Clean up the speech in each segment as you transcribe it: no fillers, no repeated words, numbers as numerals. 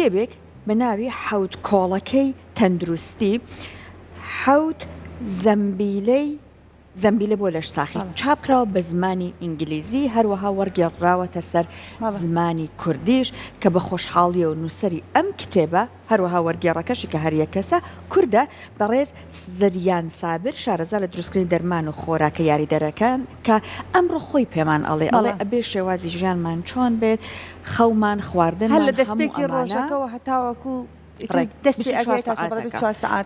کتێبێک بە ناوی حەوت کۆڵەکەی تەندروستی حەوت زەمبیلە بۆ لەش ساخی چاپکراوە بە زمانی ئینگلیزی هەروەها وەرگێڕراوەتە سەر زمانی کوردیش کە بە خۆشحاڵیە و نووسری ئەم کتێبە هەروەها وەرگێڕەکەشی کە هەریە کەسە کووردە بەڕێز زریان سابر شارەزا لە دروستکردنی دەرمان و خۆراکە یاریدەرەکان کە ئەمڕۆ خۆی پێمان ئەڵێ ئەبێ شێوازی ژیانمان چۆن بێت خەومان خواردن هەر لە دەستپێکی ڕۆژەکەەوە هەتاوەکو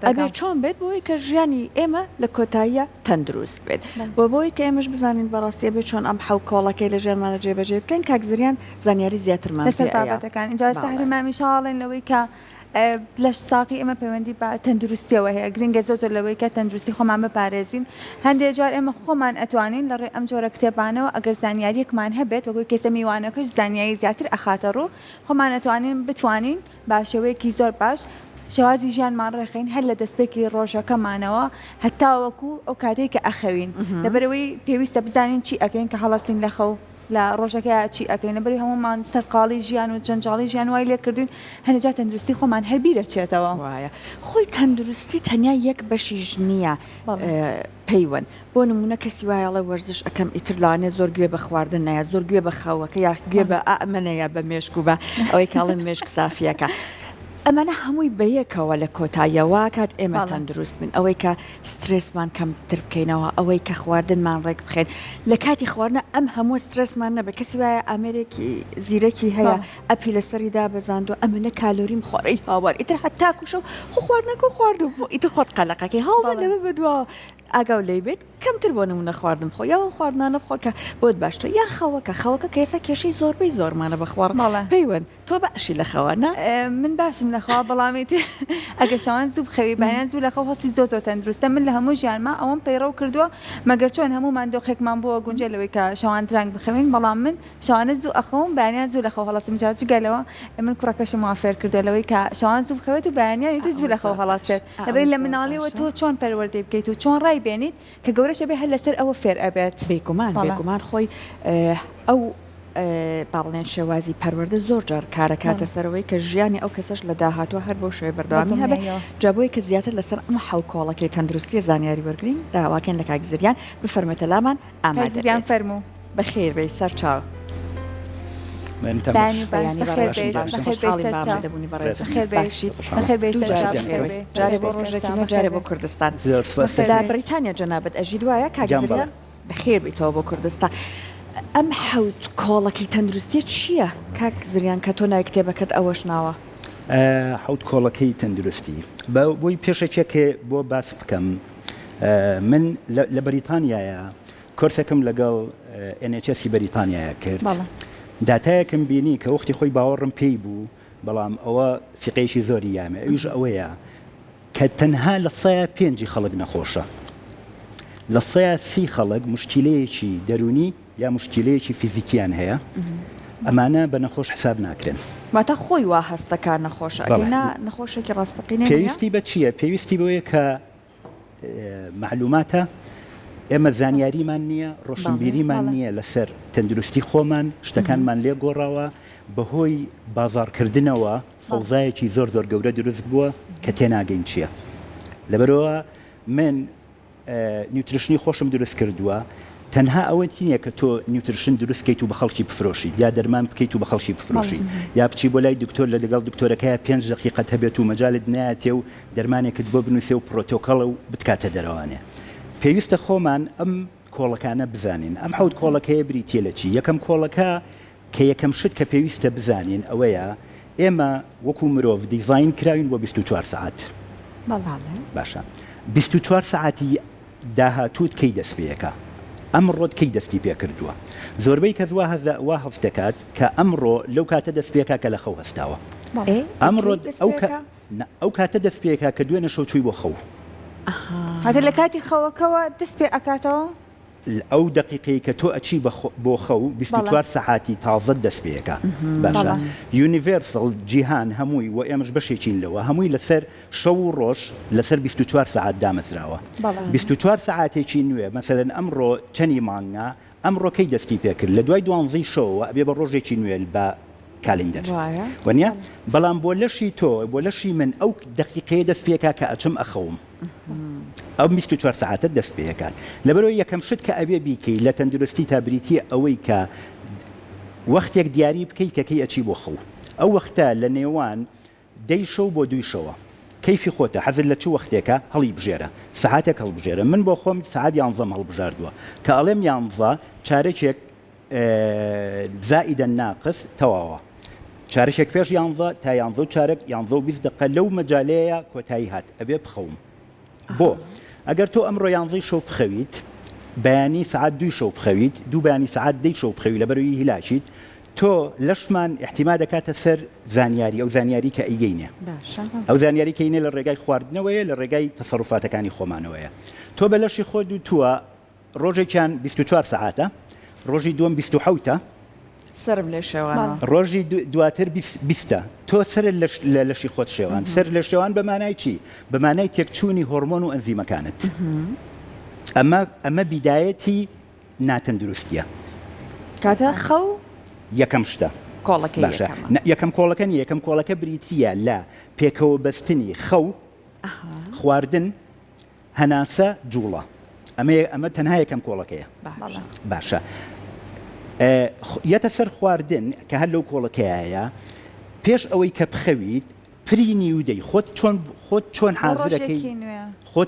ئەبێ چۆن بێت بۆی کە ژیانی ئێمە لە کۆتاییە تەندروست بێت بۆ بۆی کە ئێمەش بزانین بەڕاستیە بێت چۆن ئەم حەو کۆڵەکەی لە ژێرمانە جێبەجێ بکەین کاکزریان زانیاری زیاترمان لەسەر بابەتەکان اینجا سەحری مامی شاڵێن لەوەی کە لەش ساقی ئێمە پەیوەندی بە تەندروستیەوە هەیە گرنگە زۆر لەوەی کە تەندروستی خۆمان بپارێزین هەندێک جار ئێمە خۆمان ئەتوانین لەڕێ ئەم جۆرە کتێبانەوە ئەگەر زانیاریەکمان هەبێت وەکوی کێسە میوانەکەش زانیاری زیاتر ئەخاتە ڕوو خۆمان بتوانین با شێوەیەکی زۆر باش شێوازی ژیانمان ڕێخین هەر لە دەستپێکی ڕۆژەکەمانەوە هەتاوەکو ئەو کاتێک کە ئەخەوین لەبەرەوەی پێویستە بزانین چی ئەەکەین کە هەڵەستین لە خەو لە ڕۆژەکە چی ئەەکەین لەبەری هەمومان سەرقاڵی ژیان و جەنجاڵی ژیان وای لێ کردوین هەنجا تەندروستی خۆمان هەربیرە چێتەوە وایە خۆی تەندروستی تەنیا یەک بەشیش نییە پەیوەند بۆ نمونە کەسی وایەڵە وەرزش ئەەکەم ئیتر لاانێ زۆر گوێ بە خواردن نایە زۆر گوێ بە خەوەکە یا گوێ بە ئەمەنەیە بە مێشک و بە ئەوەی کاڵم مێشک سافیەکە ئەمانە هەمووی بەیەکەوە لە کۆتاییەوە کات ئێمە تەندروست بن ئەوەی کە سترسمان کەمتر بکەینەوە ئەوەی کە خواردنمان ڕێک بخێن لە کاتی خواردنە ئەم هەموو سترسمان نەبێ کەسی وایە ئامێرێکی زیرەکی هەیە ئەپی لەسەریدا بەزاندوە ئەمەنە کالۆریم خۆڕی هاوار ئیتر حتا کوشە خۆ خواردنەکە خواردو ئیتر خۆت قەلەقەکەی هەڵە لەوە بەدووە ئاگاو لێ بێت کەمتر بۆ نمونە خواردن خۆ یا خواردنانە بخۆ کە بۆت باشتر یا خەوەکە کەسە کێشەی زۆربەی زۆرمانە بەخوار پەیوەند تۆ باشی لە خەوانە من باشم لە خەوا بەڵامیت ئەگە شەوان زوو بخەوی بەیان زوو لە خەو هەستی زۆر تەندروستە من لە هەموو ژیانما ئەوەم پەیڕەو کردووە مەگەر چۆن هەمومان دۆخێکمان بۆ گونجە لەوەی کە شەوان درانگ بخەوین بەڵام من شەوانە زوو ئەخەوم بەیانیان زوو لە خەو هەڵاستم جاگەلەوە من کوڕەکەشم وافێر کردو لەوەی کە شەوان زوو بخەوێت و بەیانیان ئیتر زوو لە خەو هەڵاستێت لەبەری لە مناڵیەوە تۆ چۆن پەروەردەی بکەیت و چۆن ڕای بێنیت کە گەورەشە بێ هەر لەسەر ئەوە فێر ئەبێت بێگومان خۆی ئەو باڵێن شێوازی پەروەردە زۆر جار کارەکاتە سەرەوەی کە ژیانی ئەو کەسەش لە داهاتوە هەر بۆ شوێ بەردەوامی هەبێت جابۆی کە زیاتر لەسەر ئەمە حەو کۆڵەکەی تەندروستی زانیاری وەرگین داواکەن لە کاکزریان بفەرمێتە لامان ئامادەیان فەرموو بەخێر بێ سەر چاو جارێ بۆ ڕۆژێکی جارێ بۆ کوردستان لە بریتانیا جەنابەت ئەژی دوایە کاکزریان بەخێر بیتەوە بۆ کوردستان ئەم حەوت کۆڵەکەی تەندروستی چییە کاک زریان کە تۆ ناوی کتێبەکەت ئەوەش ناوە حەوت کۆڵەکەی تەندروستی بۆی پێشێکێکێ بۆ باس بکەم من لە بەریتانیایە کۆرسەکەم لەگەڵ NHS بەریتانیایە کرد داتایەکم بینی کە وەختی خۆی باوەڕم پێی بوو بەڵام ئەوە فیقەیەکی زۆری یامێ ئەویش ئەوەیە کە تەنها لە 105 خەڵک نەخۆشە لە 130 خەڵک مشکلەیەکی دەرونی یا مشکلەیەکی فیزیکیان هەیە ئەمانە بە نەخۆش حساب ناکرێن واتە خۆی وا هەستەکان نەخۆشە نەخۆشێکی ڕاستەقینە پێویستی بە چییە؟ پێویستی بۆیە کە معلوماتە ئێمە زانیاریمان نییە ڕۆشنبیریمان نییە لەسەر تەندروستی خۆمان شتەکانمان لێ گۆڕاوە بەهۆی بازارکردنەوە فەوزایەکی زۆر گەورە دروست بووە کە تێناگەین چییە لەبەرەوە من نیوتریشنی خۆشم دروست کردووە تەنها ئەوە نییە کە تۆ نیوتریشن دروست بکەیت و بە خەڵکی بفرۆشی یا دەرمان بکەیت و بە خەڵکی بفرۆشی یا بچی بۆ لای دکتۆر لە لەگەڵ دکتۆرەکەیە 5 دقیقەت هەبێت و مەجالت نایەتێ و دەرمانێکت بۆ بنووسێ و پرۆتۆکۆڵە و بتکاتە دەرەوانێ پێویستە خۆمان ئەم کۆڵەکانە بزانین ئەم حەوت کۆڵەکەیە بریتیە لە چی یەکەم کۆڵەکە کە یەکەم شت کە پێویستە بزانین ئەوەیە ئێمە وەکو مرۆڤ دیزاین کراوین بۆ 24 ساعت باشە 24 ساعتی داهاتوت کەی دەست پێەکە ئەمڕۆت کەی دەستی پێ کردووە زۆربەی کەس وا هەست دەکات کە ئەمڕۆ لەو کاتە دەست پێکا کە لە خەو هەستاوە ئەمڕۆ ئەو کاتە دەست پێکا کە دوێنە شەو چووی بۆ خەو هاتە لە کاتی خەوەکەوە دەست پێ ئەکاتەوە ئەو دقیقەی کە تۆ ئەچی بۆ خەو 24 ساعتی تازە دەست پێەکە باشە یونیڤرسڵ جیهان هەمووی و ئێمەش بەشێکین لەوە هەمووی لەسەر شەو و ڕۆژ لەسەر 24 ساعت دامەزراوە 24 ساعتێکی نوێ مەسەرەن ئەمڕۆ چەندی مانگە ئەمڕۆ کەی دەستی پێکرد لە دوای 12 شەوە ئەبێ بە ڕۆژێکی نوێ بە کالندەر وانە بەڵام بۆ لەشی تۆ بۆ لەشی من ئەو دقیقەیە دەست پێکا کە ئەچم ئەخەوم ئەو 24 ساعتە دەست پێەکات لەبەرەوەی یەکەم شت کە ئەبێ بیکەی لە تەندروستی تا بریتە ئەوەی کە وەختێک دیاری بکەیت کە کەی ئەچی بۆ خەو ئەو وەختە لە نێوان دەی شەو بۆ دوی شەوە کەیفی خۆتە حەزت لە چ وەختێکە هەڵی بژێرە سەعاتێک هەڵبژێرە من بۆ خۆم سەعات 11 هەڵبژاردووە کە ئەڵێم 11 چارەکێک زائیدە ناقص تەواوە چارەکێک پێش 11 تا 11 و چارەک 11 و 20 دقە لەو مەجالەیە کۆتایی هات ئەبێ بخەوم بۆ ئەگەر تۆ ئەمڕۆ 11 شەو بخەویت بەیانی سعات 2 شەو بخەویت دوو بەیانی سعات 10 شەو بخەوی لەبەرەوەی هیلاچیت تۆ لەشمان احتیما دەکاتە سەر زانیاری ئەو زانیاری کە ئەیگەینێ ئەو زانیاری کەینێ لە ڕێگای خواردنەوەیە لە ڕێگای تەسەڕوفاتەکانی خۆمانەوەیە تۆ بە لەشی خۆت و تووە ڕۆژێکیان 24 ساعاتە ڕۆژی دووەم 27 سرم لێ شێوان ڕۆژی دواتر 20 تۆ سەر لە لەشی خۆت شێوان سەر لە شێوان بەمانای چی بەمانای تێکچوونی هۆرمۆن و ئەنزیمەکانت ئەمە بیدایەتی ناتەندروستیە کاتە خەو یەکەم شتە یەکەم کۆڵەکە نیە یەکەم کۆڵەکە بریتە لە پێکەوە بەستنی خەو خواردن هەناسە جوڵە ئەمە تەنها یەکەم کۆڵەکەیە باشە یەتە سەر خواردن کە هەر لەو کۆڵەکەیە پێش ئەوەی کە بخەویت پرینی و دەی خۆت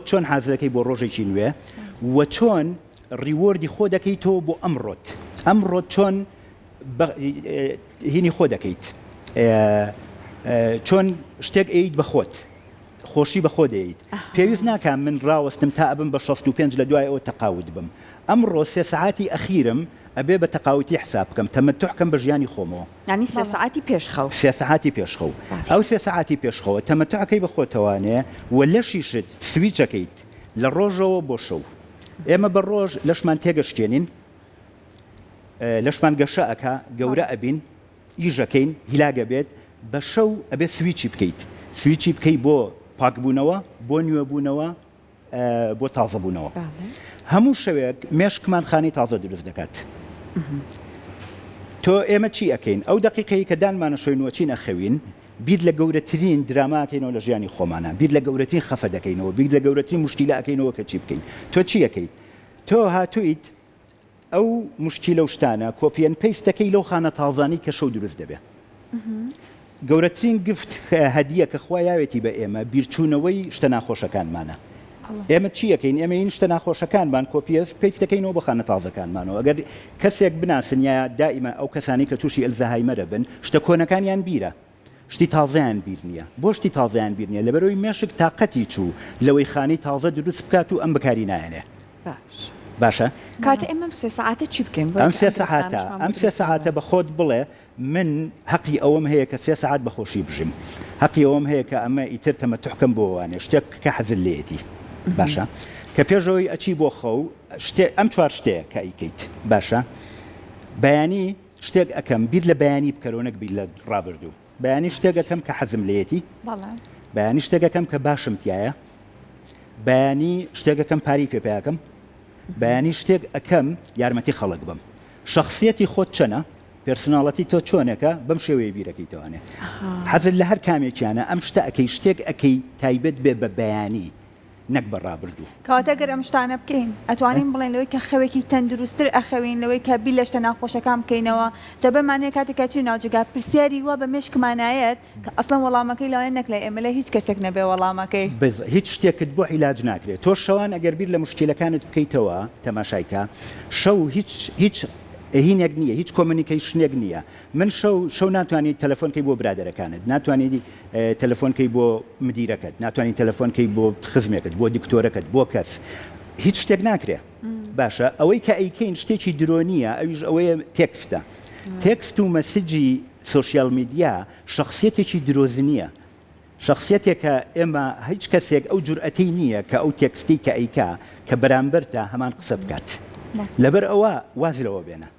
چۆن حازرەکەی بۆ ڕۆژێکی نوێ و چۆن ڕیوەردی خۆ دەکەیتەوە بۆ ئەمڕۆت چۆن هینی خۆ دەکەیت چۆن شتێک ئەیت بە خۆت خۆشی بە خۆ دەیت پێویست ناکەم من ڕاوەستم تا ئەبم بە 65 لە دوای ئەوە تەقاوت بم ئەمڕۆ 3 ساعاتی ئەخیرم ئەبێ بە تەقاوتی حساب بکەم تەمەتوعکەم بە ژیانی خۆمەوە ینی 3 ساعتی پێشخەو 3 ساعتی پێشخەو ئەو 3 ساعتی پێشخەوە تەمەتوعەکەی بە خۆتەوانێ و لەشیشت سویچەکەیت لە ڕۆژەوە بۆ شەو ئێمە بە ڕۆژ لەشمان تێگەشتێنین لەشمان گەشە ئەکا گەورە ئەبین ئیژەکەین هیلاگە بێت بە شەو ئەبێ سویچی بکەیت سویچی بکەیت بۆ پاکبوونەوە بۆ نوێبوونەوە بۆ تازەبوونەوە هەموو شەوێک مێشکمان خانەی تازە دروست دەکات تۆ ئێمە چی ئەەکەین ئەو دقیقەی کە دانمانە شوێنەوە چی نەخەوین بیر لە گەورەترین دراماکەینەوە لە ژیانی خۆمانە بیر لە گەورەترین خەفە دەکەینەوە بیر لە گەورەترین مشکیلە ئەەکەینەوە کە چی بکەین تۆ چی ئەەکەیت تۆ هاتوویت ئەو مشکیلە و شتانە کۆپیەن پێیستەکەی لەو خانە تازانی کە شەو دروست دەبێت گەورەترین گفت هەدیە کە خوا یاوێتی بە ئێمە بیرچوونەوەی شتە ناخۆشەکانمانە ئێمە چی ئەەکەین ئێمە این شتە ناخۆشەکانمان کۆپیەس پێیست دەکەینەوە بە خانە تازەکانمانەوە ئەگەر کەسێک بناسن یا دائیمە ئەو کەسانی کە تووشی ئەلزەهایمەرە بن شتە کۆنەکانیان بیرە شتی تازەیان بیر نییە بۆ شتی تازەیان بیر نییە لەبەرەوەی مێشک تااقەتی چوو لەوەی خانەی تازە دروست بکات و ئەم بەکاری نایەنێ باشە کاتە ئێمە 3 ساعتە چی بکەین ئەم 3 ساعتە بە خۆت بڵێ من حەقی ئەوەم هەیە کە 3 ساعت بەخۆشی بژیم حەقی ئەوەم هەیە کە ئەمە ئیتر تەمەتوعکەم بۆوانێ شتێک کە حەزت لێتی باشە کە پێشەوەی ئەچی بۆ خەو ئەم 4 شتەیە کە ئیکەیت باشە بەیانی شتێک ئەەکەم بیر لە بەیانی بکەرۆنەک بیر لە ڕابردوو بەیانی شتێک ئەەکەم کە حەزم لێتی بەیانی شتێک ئەەکەم کە باشم تایە بەیانی شتێک ئەەکەم پاری پێپیاکەم بەیانی شتێک ئەەکەم یارمەتی خەڵک بم شخصیەتی خۆت چەنە پرسناڵەتی تۆ چۆنێکە بەم شێوەیە بیرەکەیتوانێ حەزت لە هەر کامێکیانە ئەم شتە ئەەکەی شتێک ئەەکەی تایبەت بێ بە بەیانی نەک بەڕابردوو کاتەگەر ئەم شتانە بکەین ئەتوانین بڵێن لەوەی کە خەوێکی تەندروستتر ئەخەوین لەوەی کە بی لە شتە ناخۆشەکان بکەینەوە جە بەمانەیە کاتێکا چی ناوجگا پرسیاری وە بە مێشکمانایەت کە ئەسڵەن وەڵامەکەی لەوێن نەکلێ ئێمە لە هیچ کەسێک نەبێ وەڵامەکەی هیچ شتێکت بۆ عیلاج ناکرێت تۆ شەوان ئەگەر بیر لە مشکلەکانت بکەیتەوە تەماشایکە شەو هیچ هینێک نییە هیچ کۆمونیکیشنێک نییە من شەو ناتوانیت تەلەفۆنکەی بۆ برادەرەکانت ناتوانیت تەلەفۆنکەی بۆ مدیرەکەت ناتوانیت تەلەفۆنکەی بۆ خزمێکت بۆ دکتۆرەکەت بۆ کەس هیچ شتێک ناکرێ باشە ئەوەی کە ئەیکەین شتێکی درۆنیە ئەویش ئەوەیە تێکستە تێکست و مەسیجی سۆشیال میدیا شخصیەتێکی درۆزنیە شخصیەتێکە ئێمە هیچ کەسێک ئەو جورئەتەی نییە کە ئەو تێکستی کە ئەیکا کە بەرامبەرتە هەمان قسە بکات لەبەر ئەوە وازلەوە بێنە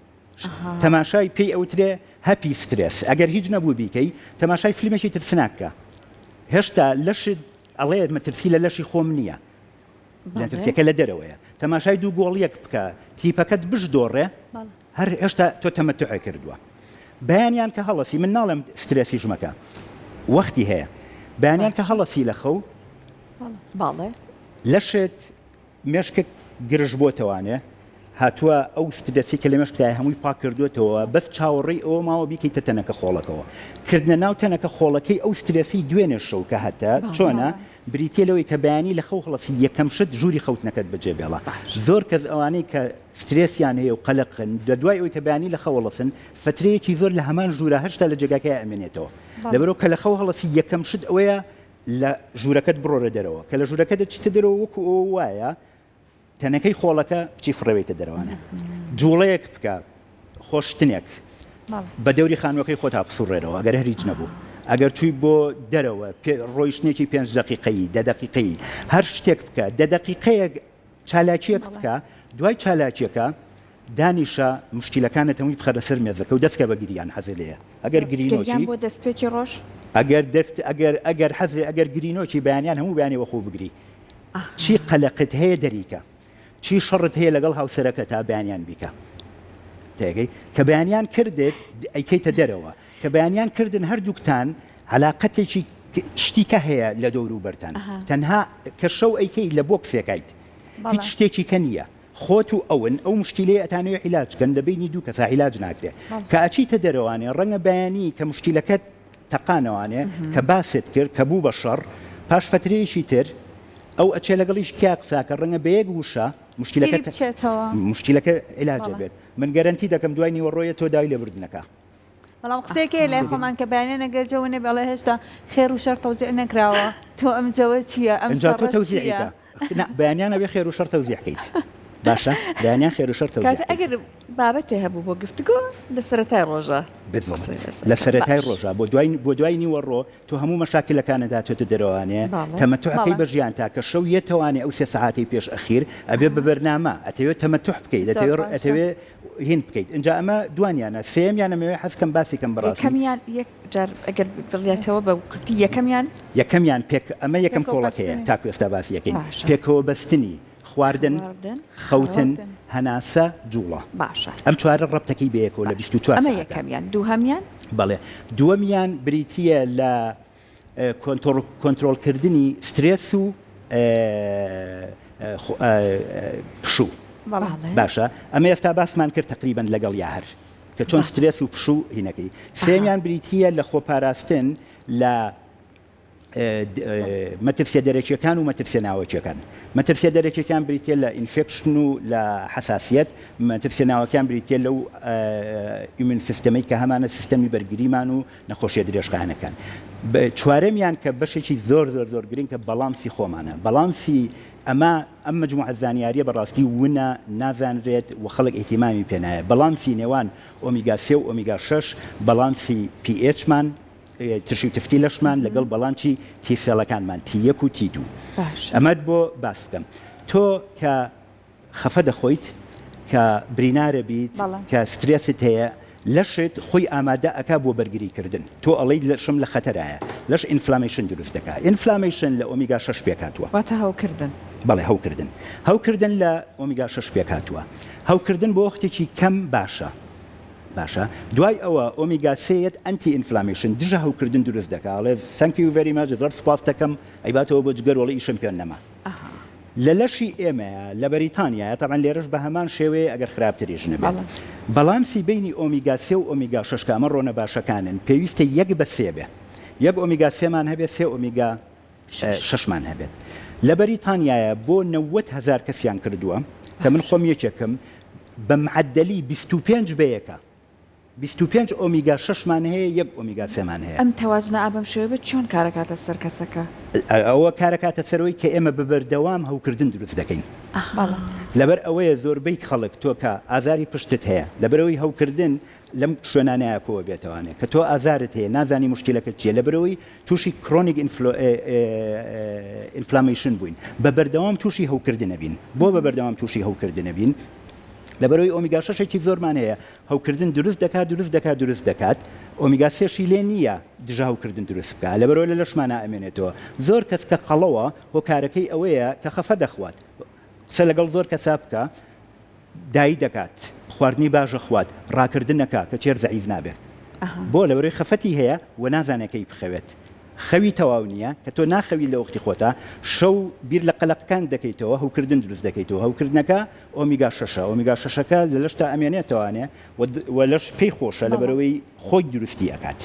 تەماشای پێی ئەوترێ هەپی سترێس ئەگەر هیچ نەبوو بیکەی تەماشای فیلمێکی ترسناکە هێشتا لەشت ئەڵێ مەترسی لە لەشی خۆم نییە لەترسیەکە لە دەرەوەیە تەماشای دوو گۆڵیەک بکە تیپەکەت بشدۆڕێ هەر هێشتا تۆ تەمەتوعێ کردووە بەیانیان کە هەڵەسی من ناڵێم سترێسی ژمەکە وەختی هەیە بەیانیان کە هەڵەسی لە خەو باڵێ لەشت مێشکێک گرژ بۆتەوانێ هاتووە ئەو سترەسی کە لە مێشکای هەمووی پاک کردوێتەوە بەس چاوەڕێی ئەوە ماوە بیکەیتە تەنەکە خۆڵەکەەوە کردنە ناو تەنەکە خۆڵەکەی ئەو سترەسی دوێنێ شەو کە هەتە چۆنە بریتێلەوەی کە بەیانی لە خەو هەڵەسی یەکەم شت ژووری خەوتنەکەت بەجێبێڵە زۆر کەس ئەوانەی کە سترێسیان هەیە و قەلقن دەدوای ئەوی کە بەیانی لە خەوڵەسن فترەیەکی زۆر لە هەمان ژوورە هەشتا لە جێگاکەی ئەمێنێتەوە لەبەرەوە کە لە خەو هەڵەسی یەکەم شت ئەوەیە لە ژوورەکەت بڕۆرە دەرەوە کە لە ژوورەکەت چیتە دەرەوە وەکو ئەو وایە تەنەکەی خۆڵەکە چی فڕەوەیتە دەروانە جوڵەیەک بکە خۆشتنێک بە دەوری خانوەکەی خۆتا بسوڕێرەوە ئەگەر هەریچ نەبوو ئەگەر چووی بۆ دەرەوە ڕۆیشتێکی 5 دقیقەی 10 دقیقەی هەر شتێک بکە 10 دقیقەیەک چالاکیەک بکە دوای چالاکیەکە دانیشە مشکلەکانت هەمووی بخەرە سەر مێزەکە و دەستکە بە گریان حەزە لێیە ئەگەر گرینۆچی بۆ دەستپێکی ڕۆژ ئەگەر گرینۆکی بەیانیان هەموو بەیانی وەخۆ بگری چی قەلقت هەیە دەریکە چی شەڕت هەیە لەگەڵ هاوسەرەکە تا بەیانیان بیکە تێگەی کە بەیانیان کردێت ئەیکەیتە دەرەوە کە بەیانیان کردن هەردووکتان علاقەتێکی شتیکە هەیە لە دەور و بەرتان تەنها کە شەو ئەیکەی لە بۆ کفێکیت هیچ شتێکی کە نییە خۆت و ئەون ئەو مشکلەیە ئەتانەوێ عیلاجکەن لە بینی دوو کەسا عیلاج ناکرێت کە ئەچیتە دەرەوانێ ڕەنگە بەیانی کە مشکلەکەت تەقانەوانێ کە باست کرد کە بوو بە شەڕ پاش فترەیەکی تر ئەو ئەچێ لەگەڵیش کیا قساکە ڕەنگە بە یەک وشە مشکلەکە عیلاجە بێت من گەرنتی دەکەم دوای نیوەڕۆیە تۆ داوای لێبوردنەکە بەڵام قسێکی لای خۆمان کە بەیانە نەگەرجەوە بەڵێ هێشتا خێر و شەر تەوزیع نەکراوە تۆ ئەم جەوە چییە ئەم تۆ تەوزیعیکە بەیانیانە بێ خێر و شەر تەوزیعکەیت باشە بەیانیان خێر و شەر تەوزیع ئەگەر بابەتێ هەبوو بۆ گفتگۆ لە سەرەتای ڕۆژە لە سەرەتای ڕۆژە بۆ دوای نیوەڕۆ تۆ هەموو مەشاکلەکانەدا تۆتە دەرەوانێ تەمەتوعەکەی بەژیانتا کە شەو یەتەوانێ ئەو 3 سەعاتی پێش ئەخیر ئەبێ بە بەرنامە ئەتەوێت تەمەتوع بکەیت ئەتەوێت هین بکەیت اینجا ئەمە دوانیانە سێمیان ئەمەوێ حەزکەم باسی کەم بەڕاستی یەکەمیان یەک جار ئەگەر بڵێتەوە بە کورتی یەکەمیان پێک ئەمە یەکەم کۆڵەکەیە تاکو ئێستا باسی یەکەین پێکەوە بەستنی خواردن خەوتن هەناسە جوڵە باشە ئەم چوارە ڕەبتەکەی بەیەکەوە لە 24 ئەمە یەکەمیان دووهەمیان بەڵێ دووەمیان بریتیە لە کۆنتترۆلکردنی سترێس و پشوو باشە ئەمە ئێستا باسمان کرد تقریبان لەگەڵ یاهر کە چۆن سترێس و پشوو هینەکەی سێمیان بریتیە لە خۆپاراستن لە مەترسیە دەرەکیەکان و مەترسیە ناوەکیەکان مەترسیە دەرەکیەکان بریتێ لە ئینفێکشن و لە حساسیت مەترسیە ناوەکان بریتێ لەو ئیمون سیستەمەی کە هەمانە سیستەمی بەرگریمان و نەخۆشیە درێژخانەکان چوارەمیان کە بەشێکی زۆر گرنگ کە بەڵامسی خۆمانە بەڵامسی ئەم مجموعە زانیاریە بەڕاستی ونە نازانرێت و خەڵک ئیتیمامی پێنایە بەڵامسی نێوان ئۆمیگا 3 و ئۆمیگا 6 بەڵامسی PHمان ترشی و تفتی لەشمان لەگەڵ بەڵامکی تیسێڵەکانمان T1 و T2 ئەمەد بۆ باس بکەم تۆ کە خەفە دەخۆیت کە برینارە بیت کە سترێست هەیە لەشت خۆی ئامادە ئەکا بۆ بەرگریکردن تۆ ئەڵەی لەشم لە خەتەرایە لەش ئینفلامیشن دروست دەکات ئینفلامیشن لە ئۆمیگا 6 پێکاتوە واتە هەوکردن بەڵێ هەوکردن لە ئۆمیگا 6 پێکاتوە هەوکردن بۆ وەختێکی کەم باشە دوای ئەوە ئۆمیگا 3 ئەنتی ئینفلامیشن دژە هەوکردن دروست دەکاتڵێ تhank you very much زۆر سپاس دەکەم ئەیباتەوە بۆ جگەرۆڵی ئیشم پێ نەما لە لەشی ئێمەیە لە بەریتانیا تاوان لێرەش بە هەمان شێوەیە ئەگەر خراپتریش نەبێت بەڵامسی بینی ئۆمیگا 3 و ئۆمیگا 6 کە ئەمە ڕۆنە باشەکانن پێویستە یەک بە سێ بێ یەک ئۆمیگا 3مان هەبێت 3 ئۆمیگا 6مان هەبێت لە بەریتانیایە بۆ 90,000 کەسیان کردووە کە من خۆم یەکێکم بە معدەلی 25 بەیەکە 25 ئۆمیگا 6مان هەیە یەک ئۆمیگا 3مان هەیە ئەم تەوازنە ئابم شێوە بێت چۆن کارەکاتە سەر کەسەکە ئەوە کارەکاتە سەرەوەی کە ئێمە بەبەردەوام هەوکردن دروست دەکەین لەبەر ئەوەیە زۆربەی خەڵک تۆ کە ئازاری پشتت هەیە لەبەرەوەی هەوکردن لەم شوێنانەیەکەوە بێتوانێت کە تۆ ئازارت هەیە نازانی مشکلەکەت چیە لەبەرەوەی تووشی کرۆنیک ئینفلامیشن بووین بەبەردەوام تووشی هەوکردنە بین بۆ بەبەردەوام تووشی هەوکردنە بین لەبەرەوەی ئۆمیگا 6ێکی زۆرمان هەیە هەوکردن دروست دەکات ئۆمیگا 3شی لێ نییە دژە هەوکردن دروست بکە لەبەرەوە لە لەشمانە ئەمێنێتەوە زۆر کەس کە قەڵەوە هۆکارەکەی ئەوەیە کە خەفە دەخوات قسە لەگەڵ زۆر کەسا بکە دایی دەکات خواردنی باشە خوات ڕاکردنەکە کە چێر زەعیف نابێت بۆ لەوەی خەفەتی هەیە و نازانەکەی بخەوێت خەوی تەواو نییە کە تۆ ناخەوی لە وەختی خۆتە شەو بیر لە قەلقەکان دەکەیتەوە هەوکردن دروست دەکەیتەوە هەوکردنەکە ئۆمیگا 6 ئۆمیگا 6ەکە لە لەشتا ئەمێنێتەوانێ و لەش پێی خۆشە لەبەرەوەی خۆی دروستی ئەکات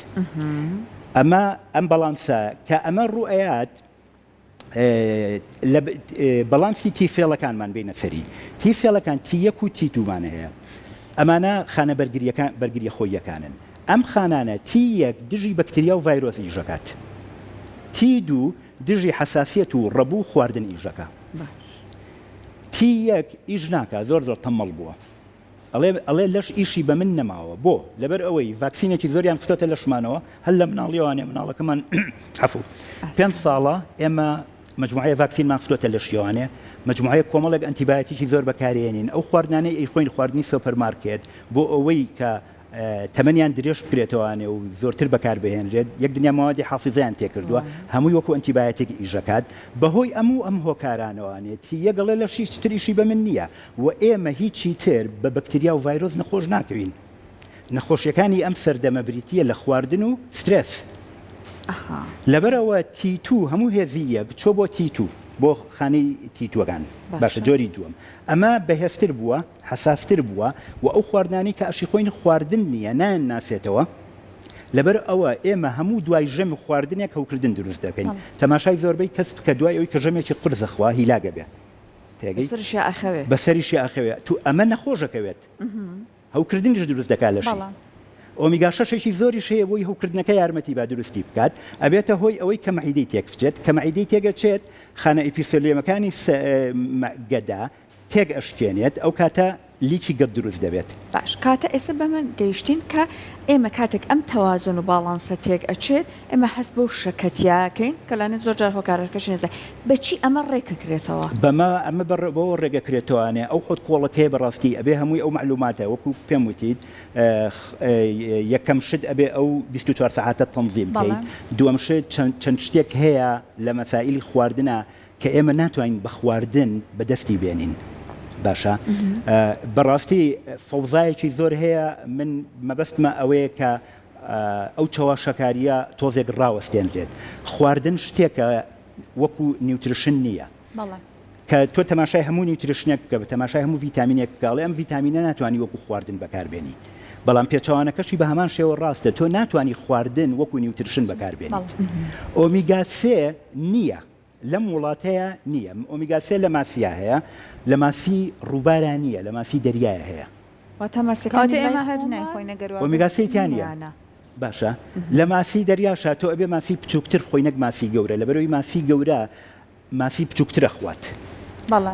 ئەمە ئەم بەڵانسە کە ئەمە ڕوئەیات بەڵانسی تیفێڵەکانمان بینە سەری تیفێڵەکان تی1 و تی2مان هەیە ئەمانە خانە بەرگریە خۆیەکانن ئەم خانانە تی1 دژی بەکتریا و ڤایرۆس ئیژەکات تی2 دژی حساسیت و ڕەبوو خواردن ئیژەکە تی1 ئیش ناکە زۆر تەمەڵ بووە ئەڵێ لەش ئیشی بە من نەماوە بۆ لەبەر ئەوەی ڤاکسینێکی زۆریان خستۆتە لەشمانەوە هەل لە مناڵیەوانێ مناڵەکەمان عەفو 5 ساڵە ئێمە مجموعەیە ڤاکسینمان خستۆتە لە شیوانێ مجموعەیە کۆمەڵێک ئەنتیبایۆتیکی زۆر بەکارێنین ئەو خواردنانەی ئەیخۆین خواردنی سۆپەرمارکێت بۆ ئەوەی کە تەمەنیان درێژ بکرێتەوەوانێ و زۆرتر بەکار بهێنرێت یەک دنیا ماوەدی حافظیان تێکردووە هەمووی وەکو ئەنتیبایۆتیک ئیژەکات بەهۆی ئەم هۆکارانەوانێت یەگەڵێ لە شیش تریشی بە من نییە و ئێمە هیچی تر بە بەکتریا و ڤایرۆس نەخۆش ناکەوین نەخۆشیەکانی ئەم سەردەمە بریتیە لە خواردن و سترێس لەبەرەوە تی2 هەموو هێزیەک چۆ بۆ تی2 بۆ خانەی تی2ەکان باشە جۆری دووەم ئەمە بەهێزتر بووە حساستر بووە و ئەو خواردنانی کە ئەشی خۆین خواردن نییە نایەن ناسێتەوە لەبەر ئەوە ئێمە هەموو دوای ژەمی خواردنێک هەوکردن دروست دەکەین تەماشای زۆربەی کەس بکە دوای ئەوی کە ژەمێکی قرزەخوا هیلاگە بێ بەسەریشی ئاخەوێت تو ئەمە نەخۆشەکەوێت هەوکردنیش دروست دەکات لەشی ئۆمیگا 6ێکی زۆری شەیە بۆی هەوکردنەکە یارمەتی با دروستی بکات ئەبێتە هۆی ئەوەی کە مەعیدەی تێک بچێت کە مەعیدەی تێگەچێت خانە ئیپیثێلیۆمەکانی گەدا تێک ئەشکێنێت ئەو کاتە لیکی گەب دروست دەبێت باش کاتە ئێستا بە من گەیشتین کە ئێمە کاتێک ئەم تەوازن و باڵانسە تێک ئەچێت ئێمە هەست بەو شەکەتیاکەین کە لانە زۆر جار هۆکارەکەش نێزە بەچی ئەمە ڕێکەکرێتەوە بەمە ئەمە بۆ ڕێگەکرێتوانێ ئەو خۆت کۆڵەکەی بەڕاستی ئەبێ هەمووی ئەو معلوماتە وەکو پێم وتیت یەکەم شت ئەبێ ئەو 24 ساعتە تەنظیم بکەیت دووەم شت چەند شتێک هەیە لە مەسائیلی خواردنە کە ئێمە ناتوانین بە خواردن بەدەستی بێنین باشە بەڕاستی فەوزایەکی زۆر هەیە من مەبەستمە ئەوەیە کە ئەو چاواشەکاریە تۆزێک ڕاوەستێنرێت خواردن شتێکە وەکو نیوتریشن نییە کە تۆ تەماشای هەموو نیوتریشنێک بکە بە تەماشای هەموو ڤیتامینێک بکڵێ ئەم ڤیتامینە ناتوانانی وەکو خواردن بەکاربێنی بەڵام پێچوانەکەشی بە هەمان شێوە ڕاستە تۆ ناتوانانی خواردن وەکو نیوتریشن بەکاربێنیت ئۆمیگا 3 نییە لەم وڵاتەیە نییە ئۆمیگا 3 لە ماسیە هەیە لە ماسی ڕووبارە نییە لە ماسی دەریایە هەیە ئۆمیگا 3 تیانە باشە لە ماسی دەریاشە تۆ ئەبێ ماسی بچووکتر خۆی نەک ماسی گەورە لەبەرەوەی ماسی گەورە ماسی بچووکترە خوات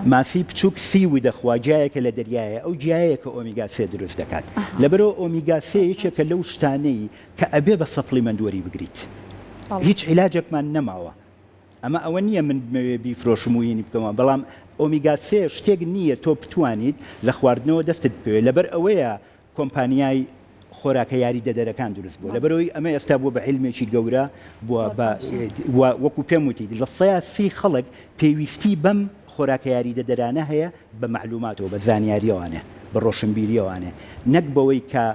ماسی بچووک سیوی دەخوا جایەکە لە دەریایە ئەو جایەیە کە ئۆمیگا 3 دروست دەکات لەبەرەوە ئۆمیگا 3 یەکێکە لەو شتانەی کە ئەبێ بە سەپلیمەنت بگریت هیچ عیلاجێکمان نەماوە ئەمە ئەوە نییە من بیفرۆشم و یێنی بکەمەوە بەڵام ئۆمیگا 3 شتێک نییە تۆ بتوانیت لە خواردنەوە دەستت بکەوێت لەبەر ئەوەیە کۆمپانیای خۆراکە یاری دەدەرەکان دروست بوو لەبەرەوەی ئەمە ئێستا بووە بە عیلمێکی گەورە بووە وەکو پێم وتی لە 130 خەڵک پێویستی بەم خۆراکە یاری دەدەرانە هەیە بە معلوماتەوە بە زانیاریەوانێ بە ڕۆشنبیریەوانێ نەک بەوەی کە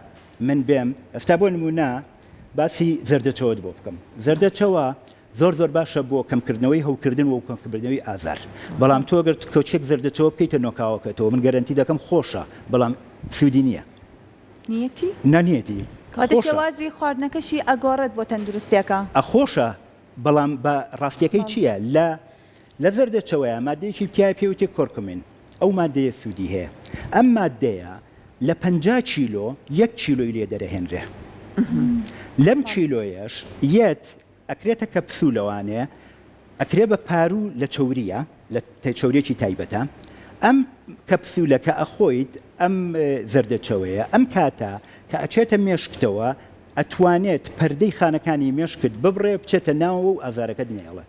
من بێم ئێستا بۆ نمونە باسی زەردەچەوەت بۆ بکەم زەردەچەوە زۆر باشە بۆ کەمکردنەوەی هەوکردن و کەمکردنەوەی ئازار بەڵام تۆ گەر کۆچێک زەردەچەوە بکەیتە نۆکاوەکەتەوە من گەرنتی دەکەم خۆشە بەڵام سوودی نییە نیەتی نانیەتی شێوازی خواردنەکەشی ئەگۆڕێت بۆ تەندروستیەکە ئەخۆشە بەڵام بە ڕاستیەکەی چییە لە زەردەچەوەیە مادەیەکی تیای پێوتێک کۆرکمین ئەو مادەیە سوودی هەیە ئەم مادەیە لە 50 کیلۆ 1 کیلۆی لێ دەرەهێنرێ لەم کیلۆیەش یەت ئەکرێتە کەپسولەوانێ ئەکرێ بە پارو لە چەوریە لە چەورێکی تایبەتە ئەم کەپسولە کە ئەخۆیت ئەم زەردەچەوەیە ئەم کاتە کە ئەچێتە مێشکتەوە ئەتوانێت پەردەی خانەکانی مێشکت ببڕێ بچێتە ناوە و ئازارەکەت نێڵە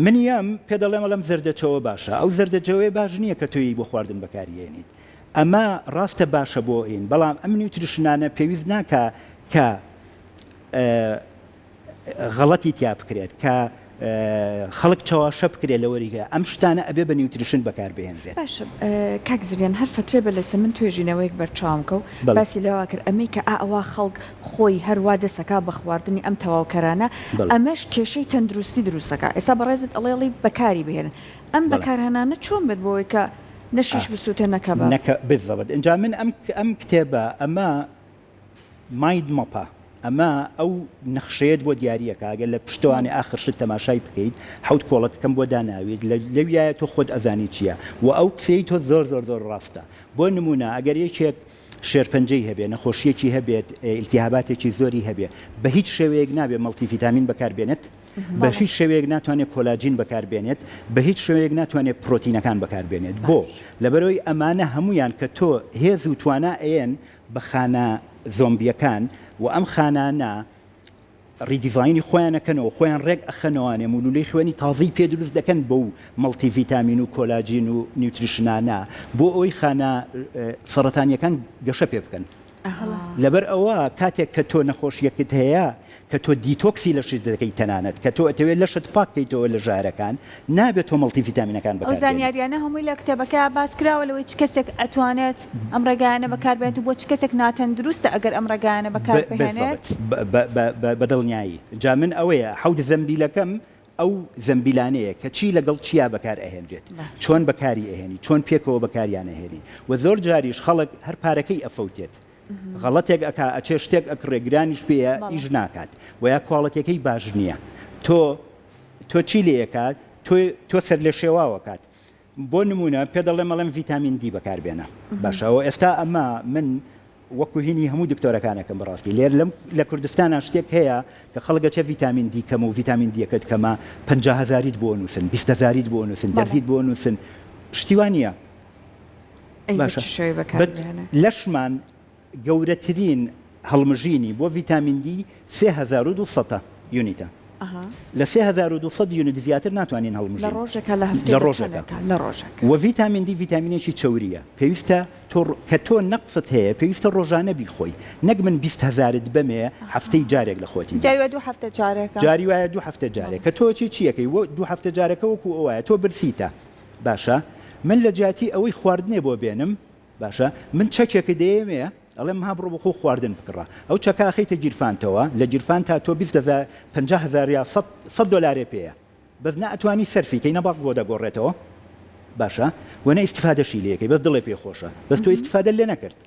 منیەم پێ دەڵێمە لەم زەردەچەوە باشە ئەو زەردەچەوەی باش نییە کە تۆی بۆ خواردن بەکارهێنیت ئەمە ڕاستە باشە بۆ ئین بەڵام ئەم نیوتریشنانە پێویست ناکە کە غەڵەتی تیا بکرێت کە خەڵک چاواشە بکرێ لەوەریگە ئەم شتانە ئەبێ بە نیوتریشن بەکاربهێنرێت. باش کاک زریان هەر فترێ بە لەسە من توێژینەوەیەک بەرچاومکە و باسی لەوا کرد ئەمەی کە ئەوە خەڵک خۆی هەروە دەسەکا بە خواردنی ئەم تەواوکەرانە ئەمەش کێشەی تەندروستی دروستەکە. ئێستا بەڕێزت ئەڵێڵی بەکاری بهێنن ئەم بەکارهێنانە چۆن بێت بۆی کە نەشیش بسووتە نەکەبە بالضبط. اینجا من ئەم کتێبە ئەمە ماید مەپە ئەمە ئەو نەخشەیەت بۆ دیارریەکە ئەگەر لە پشتوانی ئاخرشت تەماشای بکەیت حوت کۆڵەتەکەم بۆ داناوێت لەویایە تۆ خۆت ئەزانی چییە و ئەو قسەی تۆ زۆر زۆر زۆر ڕاستە. بۆ نمونە ئەگەر یەکێک شێرپەنجەی هەبێت نەخۆشیەکی هەبێت ئیلتیهاباتێکی زۆری هەبێت بە هیچ شێوەیەک نابێت مەڵتیڤیتامین بەکاربێنێت بە هیچ شێوەیەک ناتوانێت کۆلاجین بەکاربێنێت بە هیچ شێوەیەک ناتوانێت پرۆتینەکان بەکاربێنێت. بۆ لەبەرەوەی ئەمانە هەمویان کە تۆ هێز و توانە ئەیەن بە خانە زۆمبیەکان و ئەم خانانە ڕیدیڤاینی خۆیانەکەنەوە خۆیان ڕێک ئەخەنەوانێ مولولەی خوێنی تازی پێ دروست دەکەن بەو مەڵتیڤیتامین و کۆلاجین و نیوتریشنانە بۆ ئەوی خانە سەرەتانیەکان گەشە پێ بکەن. لەبەر ئەوە کاتێک کە تۆ نەخۆشیەکەت هەیە کە تۆ دیتۆکسی لەشت دەکەی تەنانەت کە تۆ ئەتەوێت لەشت پاکەیتەوە لە ژارەکان نابێت تۆ مەڵتیڤیتامینەکان بەکار. ئەو زانیاریانە هەمووی لە کتێبەکە باس کراوە لەوەی چ کەسێک ئەتوانێت ئەم ڕێگایانە بەکاربێنێت و بۆ چ کەسێک ناتەندروستە ئەگەر ئەم ڕێگایانە بەکاربهێنێت بەدڵنیایی. جا من ئەوەیە حەوت زەمبیلەکەم ئەو زەمبیلانەیە کە چی لەگەڵ چیا بەکار ئەهێنرێت چۆن بەکاری ئەهێنی چۆن پێکەوە بەکاریان ئەهێنی و زۆر جاریش خەڵک هەر پارەکەی ئەفەوتێت غەڵەتێک ئەکا ئەچێ شتێک ئەکڕێ گرانیش پێە ئیش ناکات و یا کوواڵەتەکەی باش نییە تۆ چی لێکات تۆ سەر لە شێواوەکات. بۆ نمونە پێ دەڵێ مەڵێم ڤیتامین دی بەکاربێنە باشەوە ئێستا ئەمە من وەکو هینی هەموو دکتۆرەکانەکەم بەڕاستی لێر لە کوردستانە شتێک هەیە کە خەڵگە چە ڤیتامین دی کەم و ڤیتامین دیەکەت کەمە 50,000 بۆ نووسن 20,000 بۆ نووسن دەرزیت بۆ نووسن شتیوانە لەشمان گەورەترین هەڵمژینی بۆ ڤیتامین دی 3200 یونیتە لە 3200 یونیت زیاتر ناتوانین هەڵمژین لە ڕۆژێکە و ڤیتامین دی ڤیتامینێکی چەوریە پێویستە کە تۆ نەقصت هەیە پێویستە ڕۆژانە بیخۆی نەک من 20,000 بەمێ هەفتەی جارێک لە خۆتی جاری وایە 2 هەفتە جارێک کە تۆ چیەکەی 2 هەفتە جارەکە وەکو ئەوایە تۆ برسیتە باشە من لە جاتی ئەوەی خواردنێ بۆ بێنم باشە من چەکێکە دەیەمێ ئەڵێم ها بڕۆ بخۆ خواردن بکڕە ئەو چەکە خەیتە گیرفانتەوە لە گیرفان تا تۆ 50,000 یا 100 دلار پێەیە بەس نەئەتوانی سەرفیکەی نەباق بۆ دەگۆڕێتەوە باشە وەنە ئیستیفادەشی لەکەی بەس دڵێ پێخۆشە بەس تۆ ئیستیفادە لێ نەکرد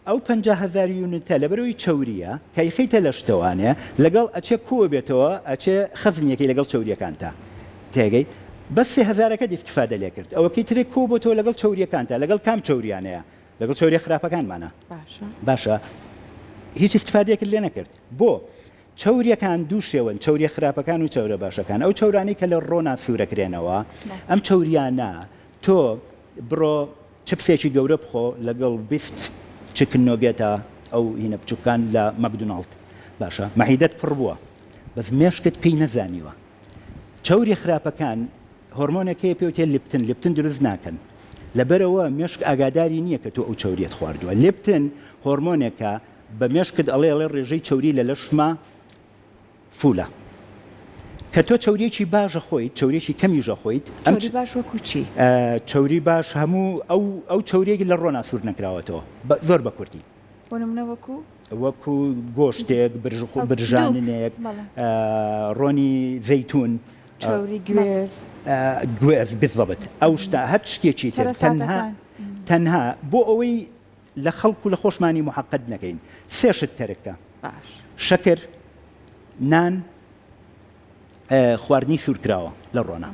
ئەو 50,000 یونیتە لەبەرەوەی چەوریە کە خەیتە لە شتەوانێ لەگەڵ ئەچێ کۆ بێتەوە ئەچێ خەزنیەکەی لەگەڵ چەوریەکان تا تێگەی بەس 3000ەکە ئیستیفادە لێ کرد ئەوەکەی ترێ کۆ بۆ تۆ لەگەڵ چەوریەکانتە لەگەڵ کام چەوریانەیە لەگەڵ چۆری خراپەکانمانە باشە هیچ استفادەیەکرد لێ نەکرد بۆ چەوریەکان دوو شێوەن چەوری خراپەکان و چەورە باشەکان ئەو چەورانی کە لە ڕۆنا سوورەکرێنەوە ئەم چەوریانە تۆ بڕۆ چپسێکی گەورە بخۆ لەگەڵ 20 چکن نۆگێتە ئەو هینە بچووکان لە مەکدۆناڵد باشە مەعیدەت پڕ بووە بەس مێشکت پێی نەزانیوە چەوری خراپەکان هۆرمۆنەکەی پێوتێ لیپتن دروست ناکەن لەبەرەوە مێشک ئاگاداری نییە کە تۆ ئەو چەوریت خواردووە لێپتن هۆرمۆنێکە بە مێشکت ئەڵێ ڕێژەی چەوری لە لەشما فولە کە تۆ چەوریەکی باشە خۆیت چەوریێکی کەمیژە خۆیت باش وەکو چی چەوری باش هەموو ئەو چەوریەکی لە ڕۆنا سوور نەکراوەتەوە زۆر بە کورتی وەکو گۆشتێک برژانێک ڕۆنی زەیتون گوێز بالضبط ئەو شتا هەر شتێکی تەنها بۆ ئەوەی لە خەڵک و لە خۆشمانی محەققەت نەکەین سێشت تەرکە شەکر نان خواردنی سوورکراوە لە ڕۆنا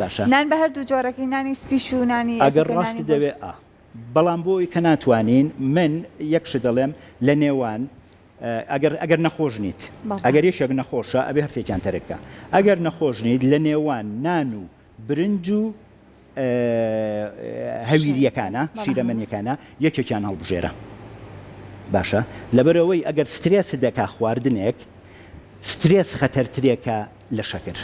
باشە نان بە هەردوو جۆرەکەی نانی سپیش و نانی ئەگەر ڕاستی دەوێت بەڵام بۆی کە ناتوانین من یەکش دەڵێم لە نێوان ئەگەر نەخۆش نیت ئەگەر یەشێک نەخۆشە ئەبێ هەرسێکیان تەرکە ئەگەر نەخۆش نیت لە نێوان نان و برنج و هەویریەکانە شیرەمەنیەکانە یەکێکیان هەڵبژێرە باشە لەبەرەوەی ئەگەر سترێس دەکا خواردنێک سترێس خەتەرترێکە لە شەکر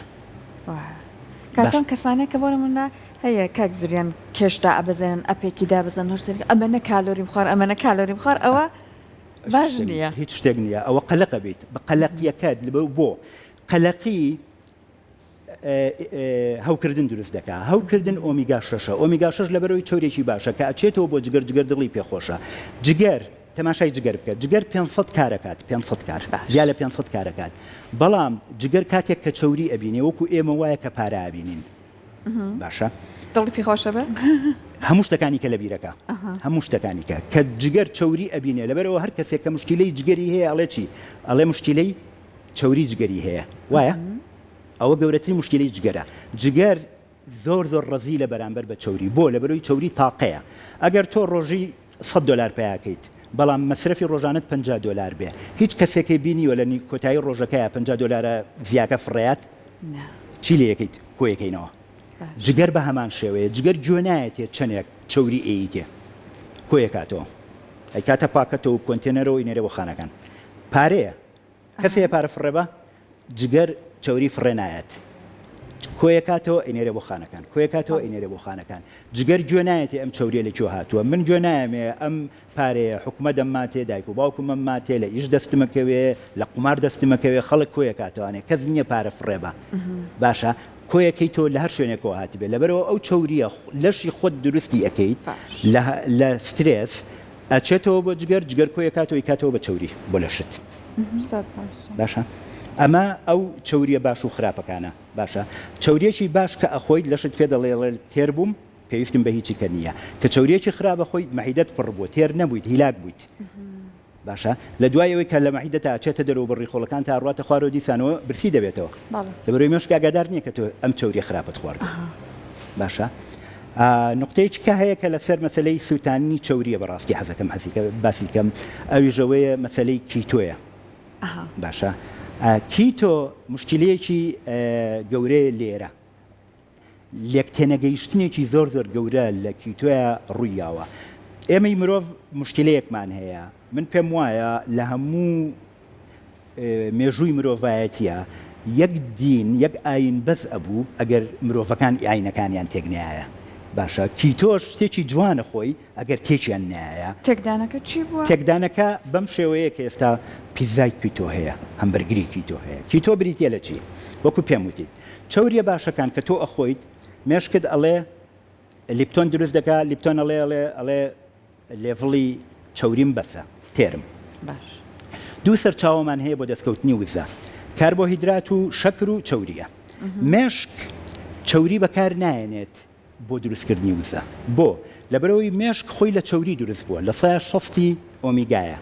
کاتۆم کەسانێک کە بۆ منە هەیە کاک زریان کێشدا ئەبەزێنن ئەپێکی دابزن هەرسێک ئەمەنە کالۆری بخوار ئەمەنە کالۆری بخوار ئەوە باش نییە هیچ شتێک نییە ئەوە قەلەقە بیت بە قەلەقیەکەت بۆ قەلەقی هەوکردن دروست دەکات هەوکردن ئۆمیگا 6 ئۆمیگا 6 لەبەرەوەی چۆرێکی باشە کە ئەچێتەوە بۆ جگەر دڵی پێخۆشە جگەر تەماشای جگەر بکات جگەر 500 کارەکات 500 کار یا لە 500 کارەکات بەڵام جگەر کاتێک کە چوری ئەبینێ وەکو ئێمە وایە کە پارە ئابینین باشە دڵی پێخۆشە بە هەموو شتەکانی کە لە بیرەکە هەموو شتەکانی کە جگەر چوری ئەبینێ لەبەرەوە هەر کەسێک کە مشکلەی جگەری هەیە ئەڵێ چی ئەڵێ مشکلەی چوری جگەری هەیە وایە ئەوە گەورەترین مشکلەی جگەرە جگەر زۆر ڕەزی لە بەرامبەر بە چوری بۆ لەبەرەوەی چوری تاقەیە ئەگەر تۆ ڕۆژی $100 پیاکەیت بەڵام مەصرفی ڕۆژانت $50 بێ هیچ کەسێکی بینیوە لە کۆتایی ڕۆژەکەیە $50 ڤیاکە فڕێات چی لە یەکەیت کۆیەکەینەوە جگەر بە هەمان شێوەیە جگەر گوێ نایەتێ چەندێک چوری ئەیتێ کۆیەکاتەوە ئەی کاتە پاکەتەوە کۆنتێنەرەوە ئینێرە بۆ خانەکان پارەیە کەسێ پارە فڕێبە جگەر چوری فڕێ نایەت کۆیەکاتەوە ئینێرە بۆ خانەکان کۆیەکاتەوە ئینێرە بۆ خانەکان جگەر گوێ نایەتێ ئەم چوریە لەکوێ هاتووە من گوێ نایەمێ ئەم پارەیە حکومە دەماتێ دایک و باوکم ماتێ لە ئیش دەستمەکەوێ لە قمار دەستمەکەوێ خەڵک کۆیەکاتەوەنێ کەس نییە پارە فڕێبە باشە کۆیەکەی تۆ لە هەر شوێنێکەوە هاتبێ لەبەرەوە ئەو چوریە لەشی خۆت دروستی ئەەکەیت لە سترێس ئەچێتەوە بۆ جگەر کۆیەکاتەوەی کاتەوە بە چوری بۆ لە شت باشە ئەمە ئەو چوریە باش و خراپەکانە باشە چوریەکی باش کە ئەخۆیت لەشت پێ دەڵێ تێر بووم پێویستم بە هیچی کە نییە کە چوریەکی خراپە خۆی مەحیدەت پڕ بووە تێر نەبوویت هیلاک بوویت باشە لە دوایەوەی کە لە مەحیدەت ئاچێتە دەرەوە بڕی خۆڵەکان تا ڕاتە خوارەوە دیسانەوە برسی دەبێتەوە لەبەرەوەی مێشک ئاگادار نییە کە تۆ ئەم چوریە خراپەت خوارد باشە نقطەیەک کە هەیە کە لەسەر مەسلەی سووتانی چوریە بەڕاستی حەزەکەم حەزیکە باسی کەم ئەویژەوەیە مەسلەی کیتۆیە باشە کیتۆ مشکلەیەکی گەورەیە لێرە لێکتێنەگەیشتنێکی زۆر گەورە لە کیتۆیە ڕوویاوە ئێمەی مرۆڤ مشکلەیەکمان هەیە من پێم وایە لە هەموو مێژووی مرۆڤایەتیە یەک دین یەک ئاین بەس ئەبوو ئەگەر مرۆڤەکان ئاینەکانیان تێکنایە باشە کیتۆش شتێکی جوانە خۆی ئەگەر تێکیان نایە تێکدانەکە چی بووە؟ تێکدانەکە بەم شێوەیە کە ئێستا پیزای کیتۆ هەیە هەمبەرگری کیتۆ هەیە کیتۆ بریتە لە چی وەکو پێم وتی چوریە باشەکان کە تۆ ئەخۆیت مێشکت ئەڵێ لیپتۆن دروست دەکات لیپتۆن ئەڵێ لێڤڵی چوریم بەسە تێرم باش دوو سەرچاوەمان هەیە بۆ دەستکەوتنی وزە کاربۆهیدرات و شەکر و چوریە مێشک چوری بەکار نایەنێت بۆ دروستکردنی وزە بۆ لەبەرەوەی مێشک خۆی لە چوری دروست بووە لە سایە شەستی ئۆمیگایە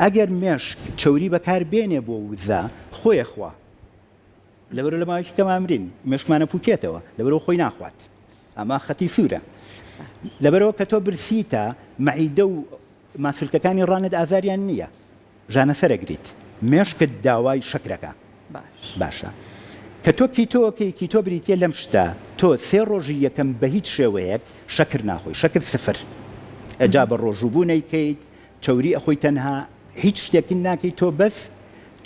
ئەگەر مێشک چوری بەکار بێنێ بۆ وزە خۆیە خوا لەبەرەوە لە ماوەیەکی کەمامرین مێشکمانە پوکێتەوە لەبەرەوە خۆی ناخوات ئەمە خەتی سوورە لەبەرەوە کە تۆ برسیتە مەعیدە و ماسولکەکانی ڕانت ئازاریان نییە ژانە سەرەگریت مێشکت داوای شەکرەکە باشە کە تۆ کیتۆکەی کیتۆ بریتە لەم شتە تۆ 3 ڕۆژی یەکەم بە هیچ شێوەیەک شەکر ناخۆی شەکر سفر ئەجا بە ڕۆژوبوونەیکەیت چوری ئەخۆی تەنها هیچ شتێکی ناکەیت تۆ بەس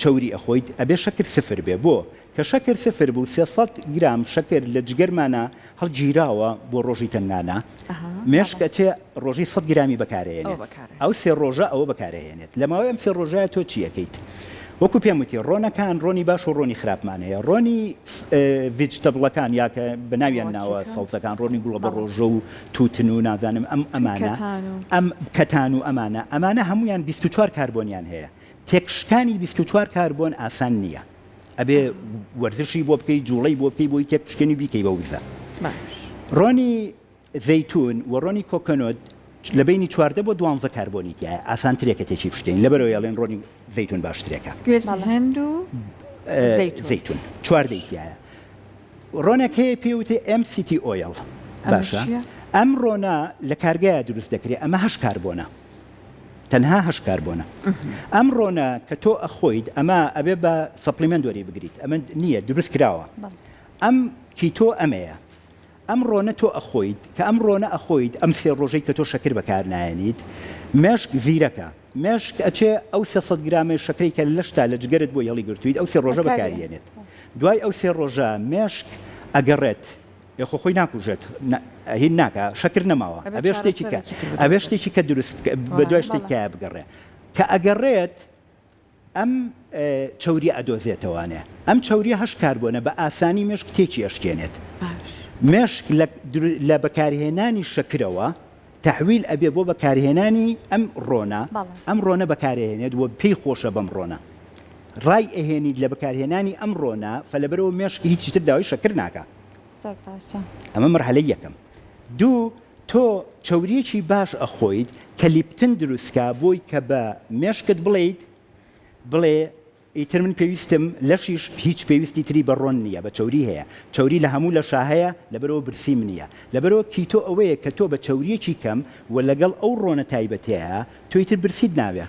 چوری ئەخۆیت ئەبێ شەکر سفر بێ بۆ کە شەکر سفر بوو 300 گرام شەکر لە جگەرمانە هەڵگیراوە بۆ ڕۆژی تەنگانە مێشکە چێ ڕۆژی 100 گرامی بەکارهێنێت ئەو 3 ڕۆژە ئەوە بەکارهێنێت لەماوەی ئەم 3 ڕۆژایە تۆ چیەکەیت وەکو پێم وتی ڕۆنەکان ڕۆنی باش و ڕۆنی خراپمان هەیە ڕۆنی ڤیجتەبڵەکان یاکە بەناویان ناوە سەڵتەکان ڕۆنی گوڵە بە ڕۆژە و تووتن و نازانم ئەمانە ئەم کەتان و ئەمانە هەمویان 24 کاربۆنیان هەیە تێکشکانی 24 کاربۆن ئاسان نییە ئەبێ وەرزشی بۆ بکەی جوڵەی بۆ بکەی بۆی تێک پشکنی بیکەی بە وزە ڕۆنی زەیتون و ڕۆنی کۆکەنۆت لە بینی 14 بۆ 12 کاربۆنی تایە ئاسانترێکە تێکی پشتین لەبەرەوەی ئەڵێن ڕۆنی زەیتون باشترێکە هەند و زەیتون 14 تایە ڕۆنێک هەیە پێوتێ MCT ئۆیڵ باشە ئەم ڕۆنە لە کارگایە دروست دەکرێت ئەمە 8 کاربۆنە تەنها 8 کاربۆنە ئەم ڕۆنە کە تۆ ئەخۆیت ئەمە ئەبێ بە سەپلیمنت وەری بگریت ئەمە نییە دروست کراوە ئەم کیتۆ ئەمەیە ئەم ڕۆنە تۆ ئەخۆیت کە ئەم ڕۆنە ئەخۆیت ئەم 3 ڕۆژەی کە تۆ شەکر بەکار نایەنیت مێشک زیرەکە مێشک ئەچێ ئەو 300 گرامی شەکرەی کە لەشتا لە جگەرت بۆ یەڵی گرتویت ئەو 3 ڕۆژە بەکارهێنێت دوای ئەو 3 ڕۆژە مێشک ئەگەڕێت یخۆ خۆی ناکوژێت هین ناکە شەکر نەماوە ئەبێ شتێکی کە دروست بە دوای شتێک کە بگەڕێ کە ئەگەڕێت ئەم چوری ئەدۆزێتەوانێ ئەم چوریە هەش کاربوونە بە ئاسانی مێشک تێکی ئەشکێنێت مێشک لە بەکارهێنانی شەکرەوە تحویل ئەبێ بۆ بەکارهێنانی ئەم ڕۆنە ئەم ڕۆنە بەکارهێنێت و پێی خۆشە بەم ڕۆنە ڕای ئەهێنیت لە بەکارهێنانی ئەم ڕۆنە فەلەبەرەوە مێشک هیچی تر داوای شەکر ناکە ئەمە مەرحەلەی یەکەم دوو تۆ چوریەکی باش ئەخۆیت کە لیپتن دروستکە بۆی کە بە مێشکت بڵێ ئیتر من پێویستم لەشیش هیچ پێویستی تری بە ڕۆن نییە بە چوری هەیە چوری لە هەموو لە شاهەیە لەبەرەوە برسیم نییە لەبەرەوە کیتۆ ئەوەیە کە تۆ بە چوریەکی کەم و لەگەڵ ئەو ڕۆنە تایبەتەیە تۆیتر برسید ناوێ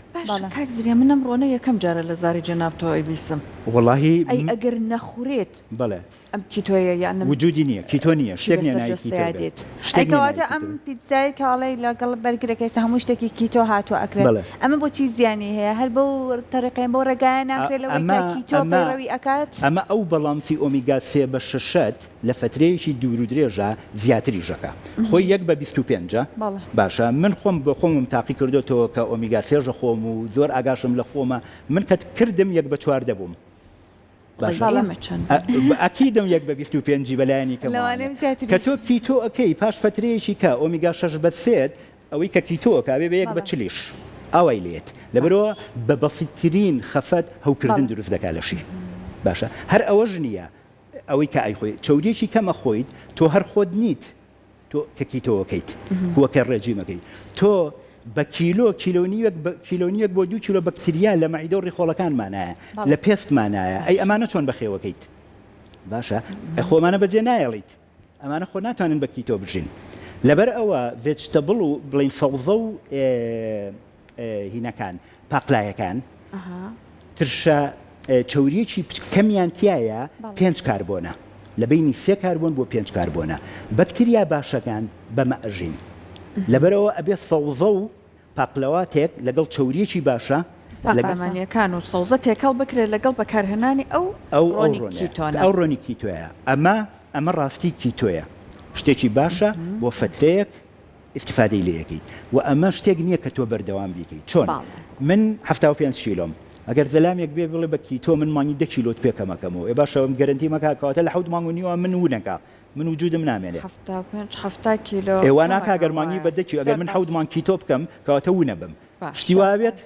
کاک زریە منم ڕۆنە یەکەم جارە لە زاری جەنابتەوەی بیسم وەڵاهی ئەی ئەگەر نەخورێت بەڵێ ئەم کیتۆیە یان وجودی نییە کیتۆ نییە شتێک نیە ئەیکەواتە ئەم پیتزای کاڵی لەگەڵ بەرگەکەی هەموو شتێکی کیتۆ هاتووە ئەکرێت ئەمە بۆچی زیانی هەیە هەر بەو تەریقەیە بۆ ڕێگایە ناکرێت لەوەی کیتۆ پەیڕەوی ئەکات ئەمە ئەو بەڵامسی ئۆمیگا 3 بە 6 لە فترەیەکی دوور و درێژە زیاتری ژەکە خۆی یەک بە 25 باشە من خۆم بە خۆمم تاقی کردوتەوە کە ئۆمیگا 3 خۆم و زۆر ئاگاشم لە خۆمە من کە کردم یەک بە 4 دەبووم ئەکیدم یەک بە 25 بەلایانی کە تۆ کیتۆ ئەەکەی پاش فترەیەکی کە ئۆمیگا 6 بە 3 ئەوەی کە کیتۆکە بێ بە یەک بە 40 ئەوەی لێت لەبەرەوە بە بەسیترین خەفەت هەوکردن دروست دەکات لەشی باشە هەر ئەوەش نییە ئەوەی کە ئایخۆی چوریەکی کەمە خۆیت تۆ هەر خۆت نیت تۆ کە کیتۆەکەیت وەکە ڕێجیمەکەیت تۆ بە کیلۆنیەک بۆ 2 کیلۆ بەکتریا لە مەعیدە و ڕیخۆڵەکانمانایە لە پێستمانایە ئەی ئەمانە چۆن بەخێوەکەیت باشە خۆمانە بەجێ نایەڵیت ئەمانە خۆ ناتوانن بە کیتۆ بژین لەبەر ئەوە ڤێجتەبڵ و بڵین سەوزە و هینەکان پاقلایەکان ترشە چوریەکی کەمیان تایە 5 کاربۆنە لە بینی 3 کاربۆن بۆ 5 کاربۆنە بەکتریا باشەکان بەمە ئەژین لەبەرەوە ئەبێ سەوزە و پاقلەواتێک لەگەڵ چوریەکی باشە لەگەڵمانیەکان و سەوزە تێکەڵ بکرێت لەگەڵ بەکارهێنانی ئەو ڕۆنی کیتۆیە ئەمە ڕاستی کیتۆیە شتێکی باشە بۆ فترەیەک استفادەی لەکەیت و ئەمە شتێک نییە کە تۆ بەردەوام بیکەیت چۆن من 75 کیلۆم ئەگەر زەلامێک بێ بڵێ بە کیتۆ من مانگی 10 کیلۆت پێکەمەکەمەوە ێ باشەوەم گەرنتی مەکاتە لە 7 مانگ و نیوە من وونەکە من وجودم نامێنێت 7 کیلۆ ئێوە ناکە گەرمانی بە 10 کیلۆ ئەگەر من 7 مانگ کیتۆ بکەم کەواتە وونە بم شتی وابێت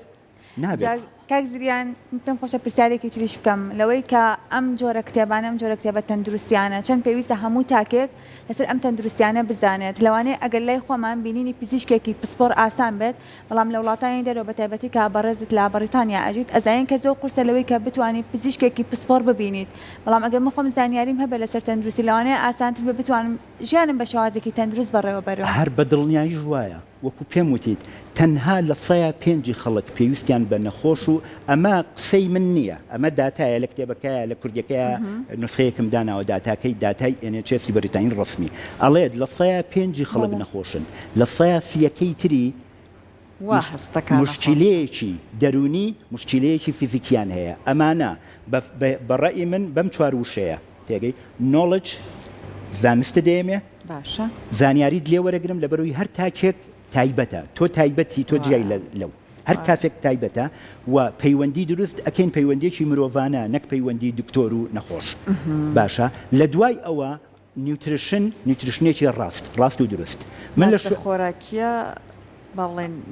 نابێت کاک زریان پێم خۆشە پرسیارێکی تریش بکەم لەوەی کە ئەم جۆرە کتێبانە ئەم جۆرە کتێبە تەندروستیانە چەند پێویستە هەموو تاکێک لەسەر ئەم تەندروستیانە بزانێت لەوانەیە ئەگەر لای خۆمان بینینی پزیشکێکی پسپۆر ئاسان بێت بەڵام لە وڵاتانی دەرەوە بە تایبەتی کە بەڕێزت لە بەریتانیا ئەژیت ئەزانین کە زۆر قورسە لەوەی کە بتوانیت پزیشکێکی پسپۆر ببینیت بەڵام ئەگەر من خۆم زانیاریم هەبێت لەسەر تەندروستی لەوانەیە ئاسانتر بە بتوانم ژیانم بە شێوازێکی تەندروست بەڕێوە بەرەوە هەر بە دڵنیایی ژوایە وەکو پێم وتیت تەنها لە 105 خەڵک پێویستیان بە نەخۆش و ئەمە قسەی من نییە ئەمە داتایە لە کتێبەکەیە لە کوردیەکەیە نوسخەیەکم داناوە داتاکەی داتای NHS بەریتانی ڕسمی ئەڵێت لە 105 خەڵک نەخۆشن لە 130 تری مشکلەیەکی دەرونی مشکلەیەکی فیزیکیان هەیە ئەمانە بەڕێی من بەم 4 وشەیە تێگەی نۆڵج زانستە دێمێ باشە زانیاریت لێ وەرەگرم لە بەرەوەی هەر تاکێک تایبەتە تۆ تایبەتی تۆ جیای لەو هەر کافێک تایبەتە و پەیوەندی دروست ئەکەین پەیوەندێکی مرۆڤانە نەک پەیوەندی دکتۆر و نەخۆش باشە لە دوای ئەوە نیوتریشنێکی ڕاست و درست من لە خۆراکیە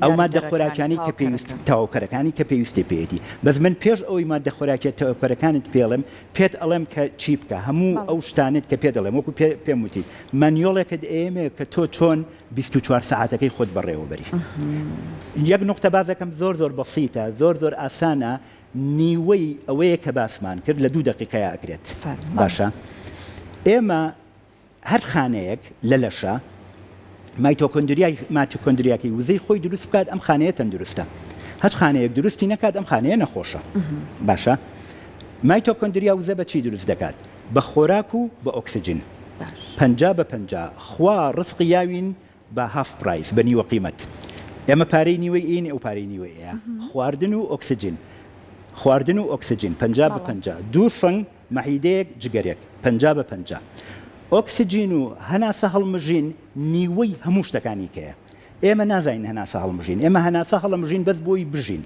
ئەو مادە خۆراکیانی کە پێویست تاوکەرەکانی کە پێویستی پێێتی بەس من پێش ئەوی مادە خۆراکیە تاوکەرەکانت پێڵم پێت ئەڵێم کە چی بکە هەموو ئەو شتانت کە پێ دەڵێم وەکو پێم وتی مانیۆڵێکت ئێمێ کە تۆ چۆن 24 ساعتەکەی خۆت بەڕێوە بەری یەک نقطە بازەکەم زۆر بەسیتە زۆر ئاسانە نیوەی ئەوەیە کە باسمان کرد لە 2 دقیقەیە ئەکرێت باشە ئێمە هەر خانەیەک لە لەشە مایتۆکۆندریاکی وزەی خۆی دروست بکات ئەم خانەیە تەندروستە هەچ خانەیەک دروستی نەکات ئەم خانەیە نەخۆشە باشە مایتۆکۆندریا وزە بە چی دروست دەکات بە خۆراک و بە ئۆکسجین 50 بە 50 خوا ڕزقی یاوین بە هاف پرایس بە نیوە قیمەت ئێمە پارەی نیوەی ئین ئەو پارەی نیوەیە خواردن و ئۆکسجین 50 بە 50 دوو فنگ مەحیدەیەک جگەرێک 50 بە 50 ئۆکسجین و هەناسە هەڵمژین نیوەی هەموو شتەکانی کەیە ئێمە نازانین هەناسە هەڵمژین ئێمە هەناسە هەڵمژین بەس بۆی بژین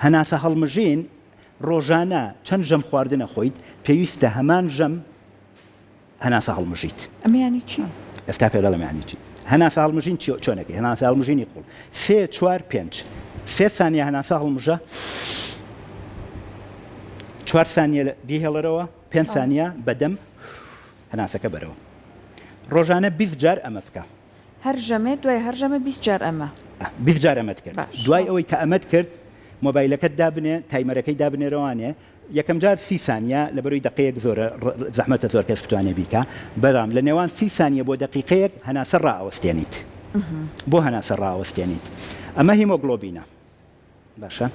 هەناسە هەڵمژین ڕۆژانە چەند ژەم خواردنە خۆیت پێویستە هەمان ژەم هەناسە هەڵمژیت ئەمەیانی چی؟ ئێستا پێ دەڵێم یانی چی هەناسە هەڵمژین چۆنەکەی هەناسە هەڵمژینی قوڵ 3 4 5 3 ثانیە هەناسە هەڵمژە 4 ثانیە بیهێڵەرەوە 5 ثانیە بەدەم هەناسەکە بەرەوە ڕۆژانە 20 جار ئەمە بکە هەر ژەمێ دوای هەر ژەمە 20 جار ئەمە 20 جار ئەمەت کرد باش. دوای ئەوەی کە ئەمەت کرد مۆبایلەکەت دابنێ تایمەرەکەی دابنێرەوانێ یەکەم جار 30 ثانیە لە بەروی دقەیەک زۆرە زەحمەتە زۆر کەس بتوانێ بیکە بەڵام لە نێوان 30 ثانیە بۆ دقیقەیەک هەناسە ڕائەوەستێنیت بۆ هەناسە ڕائەوەستێنیت ئەمە هیمۆگلۆبینە باشە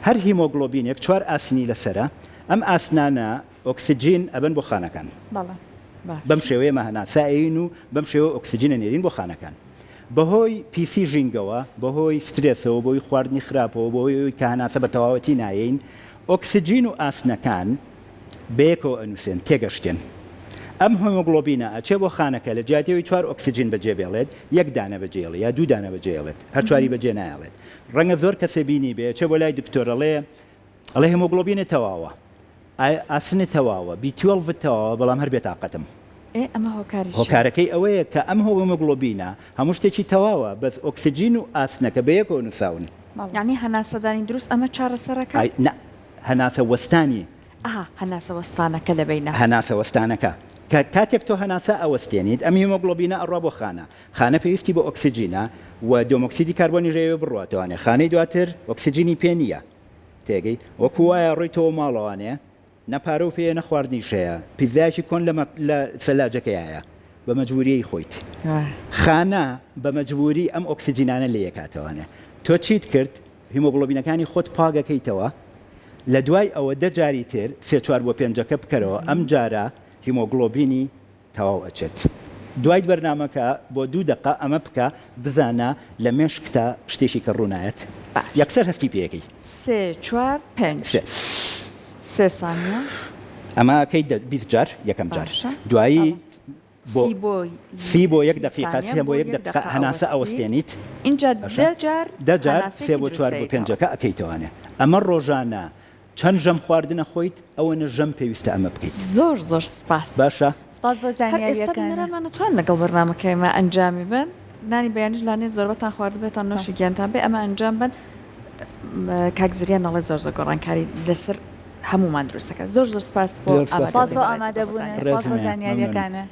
هەر هیمۆگلۆبینێک 4 ئاسنی لەسرە ئەم ئاسنانە ئۆکسجین ئەبن بۆ خانەکان بەڵێ باش. بەم شێوەیە هەناسائین و بەم شێوە ئۆکسجینە نێرین بۆ خانەکان بەهۆی پیسی ژینگەوە بەهۆی سترێسەوە بۆی خواردنی خراپەوە بۆی کە هەناسە بە تەواوەتی نایین ئۆکسجین و ئاسنەکان بەیەکەوە ئەنووسێن تێگەشتێن ئەم هۆمۆگلۆبینە ئەچێ بۆ خانەکە لە جیاتەوەی 4 ئۆکسجین بەجێبێڵێت یەک دانە بەجێڵێ یا دوو دانە بەجێڵێت هەر چواری بەجێ نایڵێت ڕەنگە زۆر کەسێ بینی بێ چێ بۆ لای دکتۆرەڵێ ئەڵێ هێمۆگلۆبینە تەواوە ئاسنە تەواوە B12 تەواوە بەڵام هەر بێتاقەتم ئەمە هۆکاری هۆکارەکەی ئەوەیە کە ئەم هۆمۆگلۆبینە هەموو شتێکی تەواوە بەس ئۆکسجین و ئاسنەکە بەیەکەوە نووساون یعنی هەناسەدانی دروست ئەمە چارەسەرەکە هەناسە وەستانی هەناسە وەستانەکە دەبینە هەناسە وەستانەکە کە کاتێک تۆ هەناسە ئەوەستێنیت ئەم هیمۆگلۆبینە ئەڕوا بۆ خانە پێویستی بۆ ئۆکسجینە و دۆمۆکسیدی کاربۆنی ژەوێ بڕاتوانێ خانەی دواتر ئۆکسجینی پێ نییە تێگەی وەکو وایە ڕۆیتەوە ماڵەوانێ نەپارە و پێ نەخواردنی شەیە پیزایشی کۆن لە سەلاجەکەیایە بە مەجبوریی خۆیت خانە بە مەجبوری ئەم ئۆکسجینانە لێ یەکاتەوانێ تۆ چیت کرد هیمۆگلۆبینەکانی خۆت پاگەکەیتەوە لە دوای ئەوە 10 جاری تر 3 4 بۆ 5ەکە بکەرەوە ئەم جارە هیمۆگلۆبینی تەواو ئەچێت دوای بەرنامەکە بۆ 2 دقە ئەمە بکە بزانە لە مێشکتە شتێکی کە ڕوونایەت یەکسەر هەستی پێەکەی 3 4 5 3 ثانیە ئەمەکەی 20 جار یەکەم جار دوایی سی بۆ 1 دقیقە سێ بۆ 1 دقیقە هەناسە ئەوەستێنیت اینجا 10 جار 3 بۆ 4 بۆ 5ەکە ئەەکەیتەوانێ ئەمە ڕۆژانە چەند ژەم خواردنە خۆیت ئەوە ژەم پێویستە ئەمە بکەیت زۆر سپاس باشە سپاس بۆ زانیاریەکانمان نتوان لەگەڵ بەرنامەکەیمە ئەنجامی بن نانی بەیانیش لانێ زۆربەتان خواردبێتان نۆشی گیانتان بێ ئەمە ئەنجام بن کاکزریان نەڵێ زۆر گۆڕانکاری لەسەر هەمومان دروستەکە زۆر سپاس بۆ ئامادەبوون سپاس بۆ زانیاریەکانە